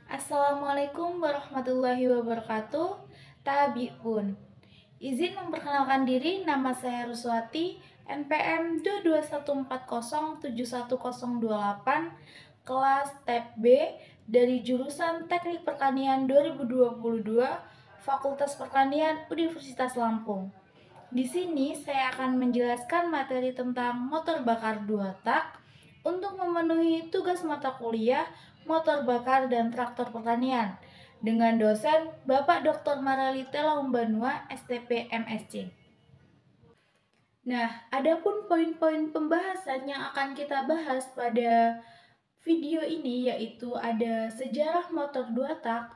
Assalamualaikum warahmatullahi wabarakatuh. Tabiun. Izin memperkenalkan diri, nama saya Ruswati, NPM 221407108, kelas Tab B dari jurusan Teknik Pertanian 2022, Fakultas Pertanian Universitas Lampung. Di sini saya akan menjelaskan materi tentang motor bakar dua tak untuk memenuhi tugas mata kuliah motor bakar dan traktor pertanian dengan dosen Bapak Dr. Marali Telaumbanua, STP MSc. Nah, adapun poin-poin pembahasan yang akan kita bahas pada video ini yaitu ada sejarah motor dua tak,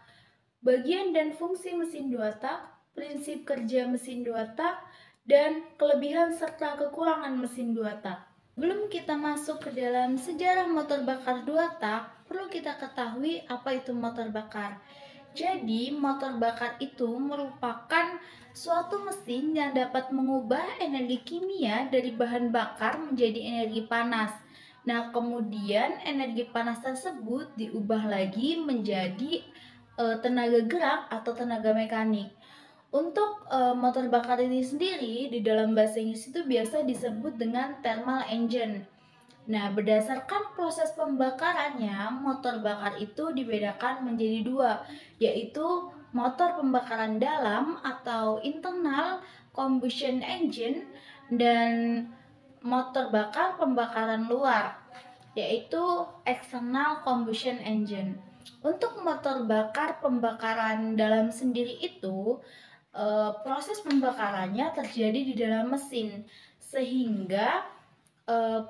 bagian dan fungsi mesin dua tak, prinsip kerja mesin dua tak, dan kelebihan serta kekurangan mesin dua tak. Sebelum kita masuk ke dalam sejarah motor bakar dua tak, perlu kita ketahui apa itu motor bakar. Jadi, motor bakar itu merupakan suatu mesin yang dapat mengubah energi kimia dari bahan bakar menjadi energi panas. Nah, kemudian energi panas tersebut diubah lagi menjadi tenaga gerak atau tenaga mekanik. Untuk motor bakar ini sendiri di dalam bahasa Inggris itu biasa disebut dengan thermal engine. Nah, berdasarkan proses pembakarannya, motor bakar itu dibedakan menjadi dua, yaitu motor pembakaran dalam atau internal combustion engine dan motor bakar pembakaran luar, yaitu external combustion engine. Untuk motor bakar pembakaran dalam sendiri itu, proses pembakarannya terjadi di dalam mesin, sehingga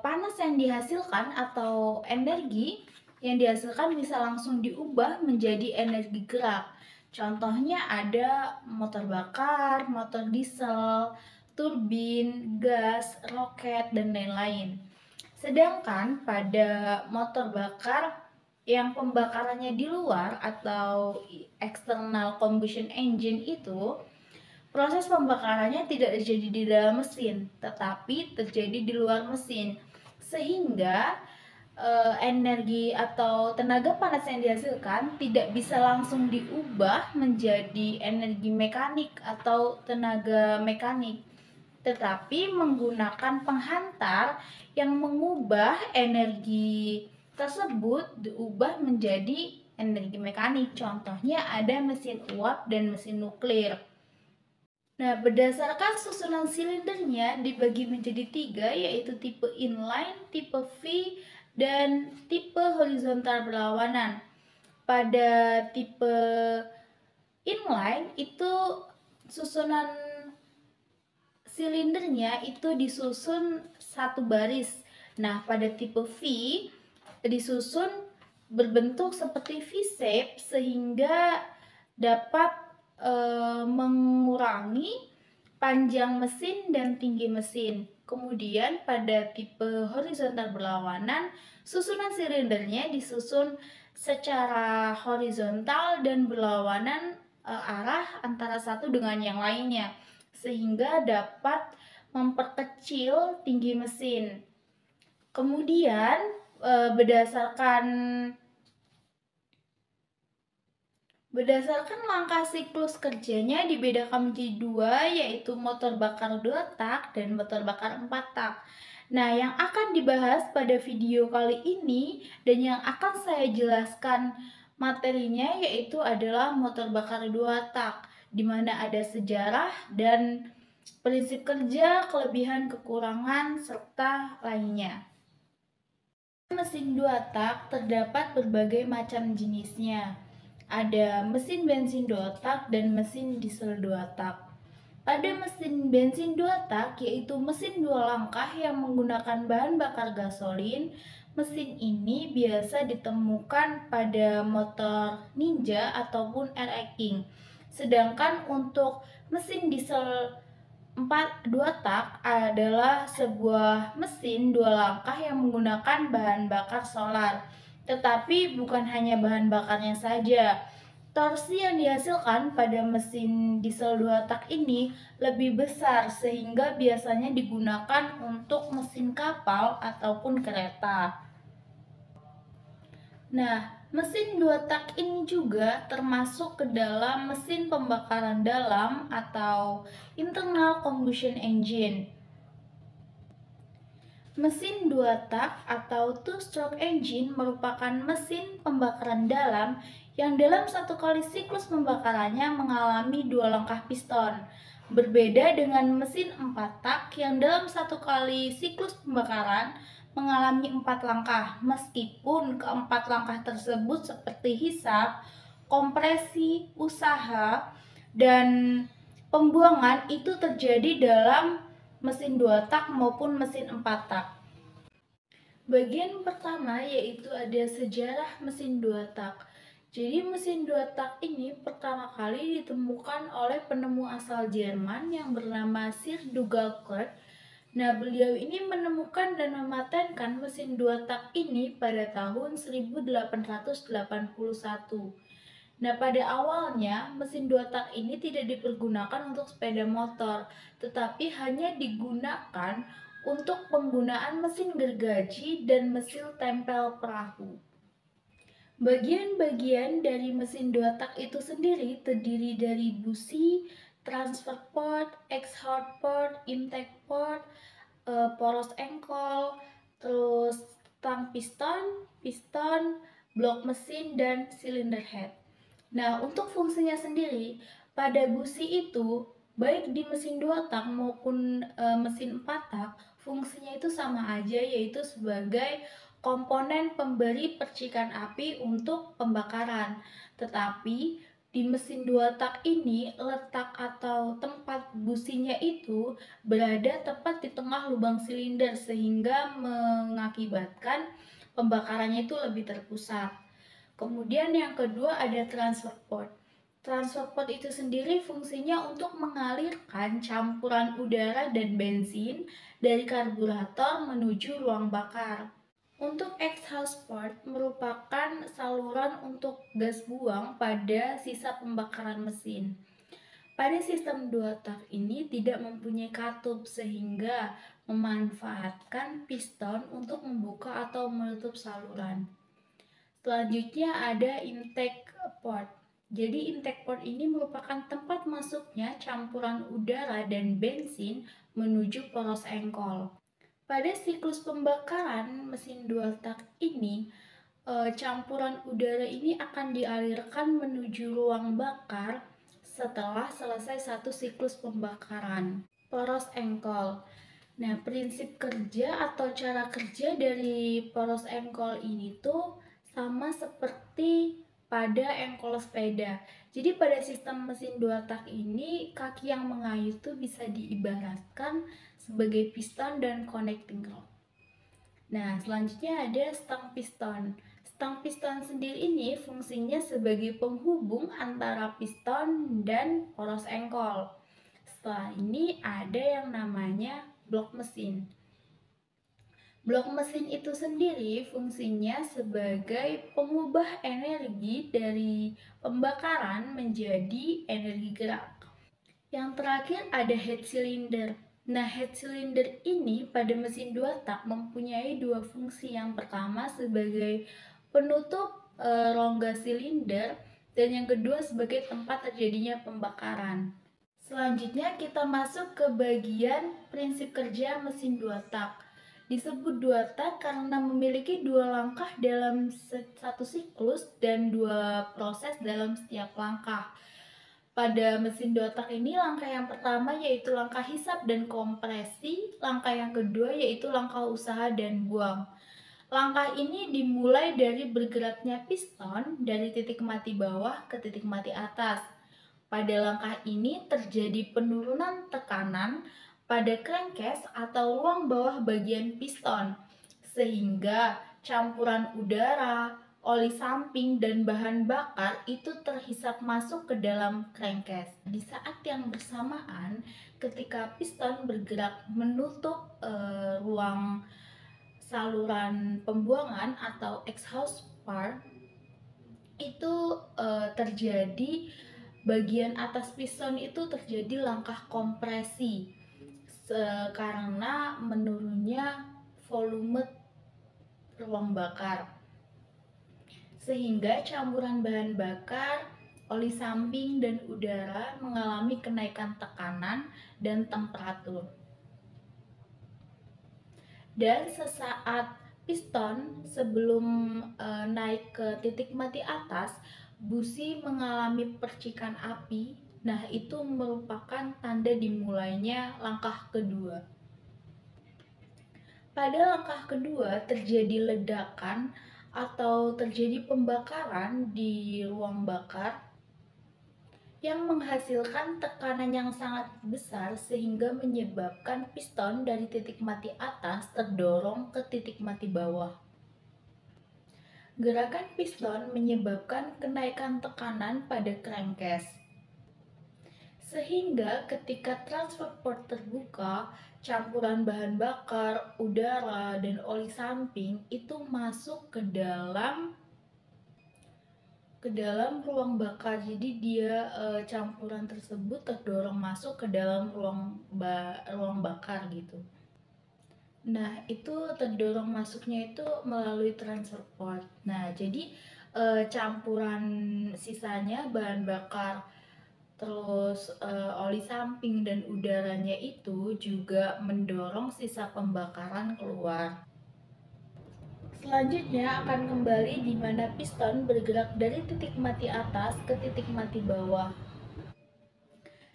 panas yang dihasilkan atau energi yang dihasilkan bisa langsung diubah menjadi energi gerak. Contohnya ada motor bakar, motor diesel, turbin, gas, roket, dan lain-lain. Sedangkan pada motor bakar yang pembakarannya di luar atau external combustion engine itu, proses pembakarannya tidak terjadi di dalam mesin, tetapi terjadi di luar mesin, sehingga energi atau tenaga panas yang dihasilkan tidak bisa langsung diubah menjadi energi mekanik atau tenaga mekanik, tetapi menggunakan penghantar yang mengubah energi tersebut diubah menjadi energi mekanik. Contohnya ada mesin uap dan mesin nuklir. Nah, berdasarkan susunan silindernya dibagi menjadi tiga, yaitu tipe inline, tipe V, dan tipe horizontal berlawanan. Pada tipe inline itu susunan silindernya itu disusun satu baris. Nah, pada tipe V disusun berbentuk seperti V-shape sehingga dapat mengurangi panjang mesin dan tinggi mesin. Kemudian pada tipe horizontal berlawanan, susunan silindernya disusun secara horizontal dan berlawanan arah antara satu dengan yang lainnya, sehingga dapat memperkecil tinggi mesin. Kemudian Berdasarkan langkah siklus kerjanya dibedakan menjadi dua, yaitu motor bakar 2 tak dan motor bakar 4 tak. Nah, yang akan dibahas pada video kali ini dan yang akan saya jelaskan materinya yaitu adalah motor bakar 2 tak, di mana ada sejarah dan prinsip kerja, kelebihan, kekurangan, serta lainnya. Mesin 2 tak terdapat berbagai macam jenisnya. Ada mesin bensin 2 tak dan mesin diesel 2 tak. Pada mesin bensin 2 tak, yaitu mesin dua langkah yang menggunakan bahan bakar gasolin, mesin ini biasa ditemukan pada motor Ninja ataupun RX King. Sedangkan untuk mesin diesel 2 tak adalah sebuah mesin dua langkah yang menggunakan bahan bakar solar. Tetapi bukan hanya bahan bakarnya saja. Torsi yang dihasilkan pada mesin diesel 2 tak ini lebih besar sehingga biasanya digunakan untuk mesin kapal ataupun kereta. Nah, Mesin dua tak ini juga termasuk ke dalam mesin pembakaran dalam atau internal combustion engine. Mesin dua tak atau two-stroke engine merupakan mesin pembakaran dalam yang dalam satu kali siklus pembakarannya mengalami dua langkah piston. Berbeda dengan mesin empat tak yang dalam satu kali siklus pembakaran mengalami 4 langkah, meskipun keempat langkah tersebut seperti hisap, kompresi, usaha, dan pembuangan itu terjadi dalam mesin 2 tak maupun mesin 4 tak. Bagian pertama yaitu ada sejarah mesin 2 tak. Jadi mesin 2 tak ini pertama kali ditemukan oleh penemu asal Jerman yang bernama Sir Dougal Clerk. Nah, beliau ini menemukan dan mematenkan mesin 2 tak ini pada tahun 1881. Nah, pada awalnya mesin 2 tak ini tidak dipergunakan untuk sepeda motor, tetapi hanya digunakan untuk penggunaan mesin gergaji dan mesin tempel perahu. Bagian-bagian dari mesin 2 tak itu sendiri terdiri dari busi, transfer port, exhaust port, intake port, poros engkol, terus stang piston, blok mesin, dan cylinder head. Nah, untuk fungsinya sendiri, pada busi itu, baik di mesin 2 tak maupun mesin 4 tak, fungsinya itu sama aja, yaitu sebagai komponen pemberi percikan api untuk pembakaran. Tetapi, di mesin 2 tak ini, letak atau tempat businya itu berada tepat di tengah lubang silinder, sehingga mengakibatkan pembakarannya itu lebih terpusat. Kemudian yang kedua ada transfer port. Transfer port itu sendiri fungsinya untuk mengalirkan campuran udara dan bensin dari karburator menuju ruang bakar. Untuk exhaust port merupakan saluran untuk gas buang pada sisa pembakaran mesin. Pada sistem 2 tak ini tidak mempunyai katup sehingga memanfaatkan piston untuk membuka atau menutup saluran. Selanjutnya ada intake port. Jadi intake port ini merupakan tempat masuknya campuran udara dan bensin menuju poros engkol. Pada siklus pembakaran mesin 2 tak ini, campuran udara ini akan dialirkan menuju ruang bakar setelah selesai satu siklus pembakaran. Poros engkol. Nah, prinsip kerja atau cara kerja dari poros engkol ini tuh sama seperti pada engkol sepeda. Jadi pada sistem mesin 2 tak ini, kaki yang mengayuh itu bisa diibaratkan sebagai piston dan connecting rod. Nah, selanjutnya ada stang piston. Stang piston sendiri ini fungsinya sebagai penghubung antara piston dan poros engkol. Setelah ini ada yang namanya blok mesin. Blok mesin itu sendiri fungsinya sebagai pengubah energi dari pembakaran menjadi energi gerak. Yang terakhir ada head cylinder. Nah, head cylinder ini pada mesin 2 tak mempunyai dua fungsi. Yang pertama sebagai penutup rongga silinder dan yang kedua sebagai tempat terjadinya pembakaran. Selanjutnya kita masuk ke bagian prinsip kerja mesin 2 tak. Disebut 2 tak karena memiliki dua langkah dalam satu siklus dan dua proses dalam setiap langkah. Pada mesin 2 tak ini langkah yang pertama yaitu langkah hisap dan kompresi, langkah yang kedua yaitu langkah usaha dan buang. Langkah ini dimulai dari bergeraknya piston dari titik mati bawah ke titik mati atas. Pada langkah ini terjadi penurunan tekanan pada crankcase atau ruang bawah bagian piston, sehingga campuran udara, oli samping, dan bahan bakar itu terhisap masuk ke dalam crankcase. Di saat yang bersamaan, ketika piston bergerak menutup ruang saluran pembuangan atau exhaust part, itu terjadi bagian atas piston itu terjadi langkah kompresi karena menurunnya volume ruang bakar. sehingga campuran bahan bakar, oli samping, dan udara mengalami kenaikan tekanan dan temperatur. Dan sesaat piston sebelum naik ke titik mati atas, busi mengalami percikan api. Nah, itu merupakan tanda dimulainya langkah kedua. Pada langkah kedua terjadi ledakan atau terjadi pembakaran di ruang bakar yang menghasilkan tekanan yang sangat besar sehingga menyebabkan piston dari titik mati atas terdorong ke titik mati bawah. Gerakan piston menyebabkan kenaikan tekanan pada crankcase. Sehingga ketika transfer port terbuka, campuran bahan bakar, udara, dan oli samping itu masuk ke dalam ruang bakar. Jadi dia campuran tersebut terdorong masuk ke dalam ruang bakar gitu. Nah, itu terdorong masuknya itu melalui transfer port. Nah, jadi campuran sisanya bahan bakar, terus oli samping dan udaranya itu juga mendorong sisa pembakaran keluar. Selanjutnya akan kembali di mana piston bergerak dari titik mati atas ke titik mati bawah.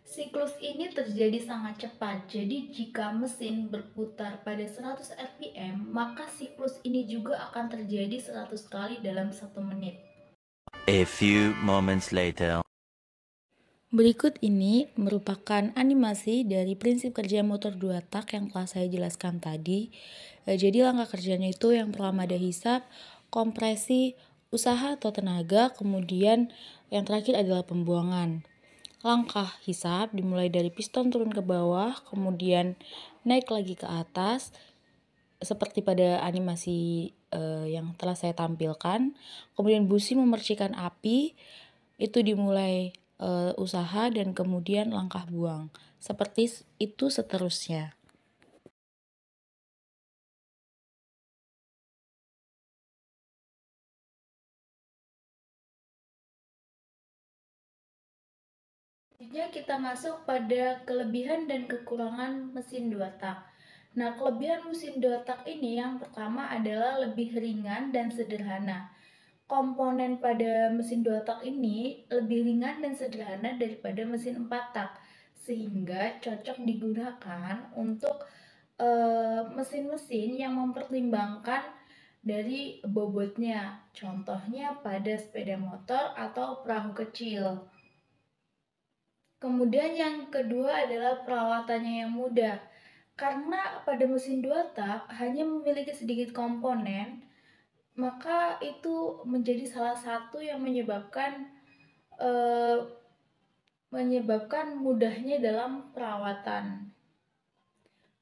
Siklus ini terjadi sangat cepat, jadi jika mesin berputar pada 100 rpm, maka siklus ini juga akan terjadi 100 kali dalam 1 menit. A few moments later. Berikut ini merupakan animasi dari prinsip kerja motor 2 tak yang telah saya jelaskan tadi. Jadi langkah kerjanya itu yang pertama ada hisap, kompresi, usaha atau tenaga, kemudian yang terakhir adalah pembuangan. Langkah hisap dimulai dari piston turun ke bawah, kemudian naik lagi ke atas, seperti pada animasi yang telah saya tampilkan. Kemudian busi memercikan api, itu dimulai usaha dan kemudian langkah buang. Seperti itu seterusnya. Selanjutnya kita masuk pada kelebihan dan kekurangan mesin 2 tak. Nah, kelebihan mesin 2 tak ini yang pertama adalah lebih ringan dan sederhana. Komponen pada mesin 2 tak ini lebih ringan dan sederhana daripada mesin 4 tak, sehingga cocok digunakan untuk mesin-mesin yang mempertimbangkan dari bobotnya. Contohnya pada sepeda motor atau perahu kecil. Kemudian yang kedua adalah perawatannya yang mudah. Karena pada mesin 2 tak hanya memiliki sedikit komponen, maka itu menjadi salah satu yang menyebabkan mudahnya dalam perawatan.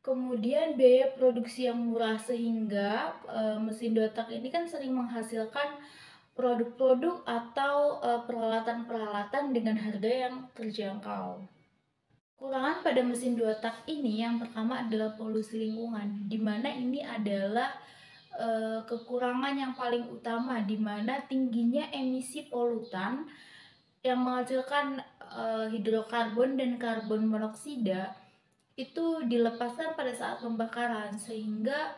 Kemudian biaya produksi yang murah, sehingga mesin 2 tak ini kan sering menghasilkan produk-produk atau peralatan-peralatan dengan harga yang terjangkau. Kekurangan pada mesin 2 tak ini yang pertama adalah polusi lingkungan, di mana ini adalah kekurangan yang paling utama, di mana tingginya emisi polutan yang menghasilkan hidrokarbon dan karbon monoksida itu dilepaskan pada saat pembakaran, sehingga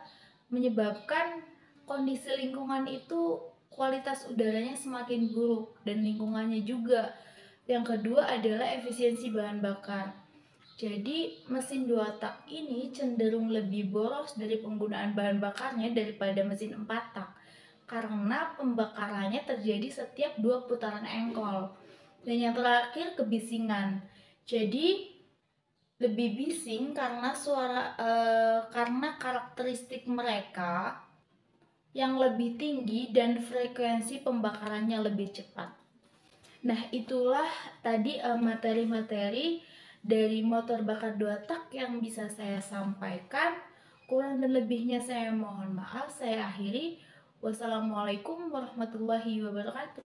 menyebabkan kondisi lingkungan itu kualitas udaranya semakin buruk dan lingkungannya juga. Yang kedua adalah efisiensi bahan bakar. Jadi mesin 2 tak ini cenderung lebih boros dari penggunaan bahan bakarnya daripada mesin 4 tak, karena pembakarannya terjadi setiap 2 putaran engkol. Dan yang terakhir kebisingan. Jadi lebih bising karena karena karakteristik mereka yang lebih tinggi dan frekuensi pembakarannya lebih cepat. Nah, itulah tadi materi-materi dari motor bakar 2 tak yang bisa saya sampaikan. Kurang dan lebihnya saya mohon maaf. Saya akhiri. Wassalamualaikum warahmatullahi wabarakatuh.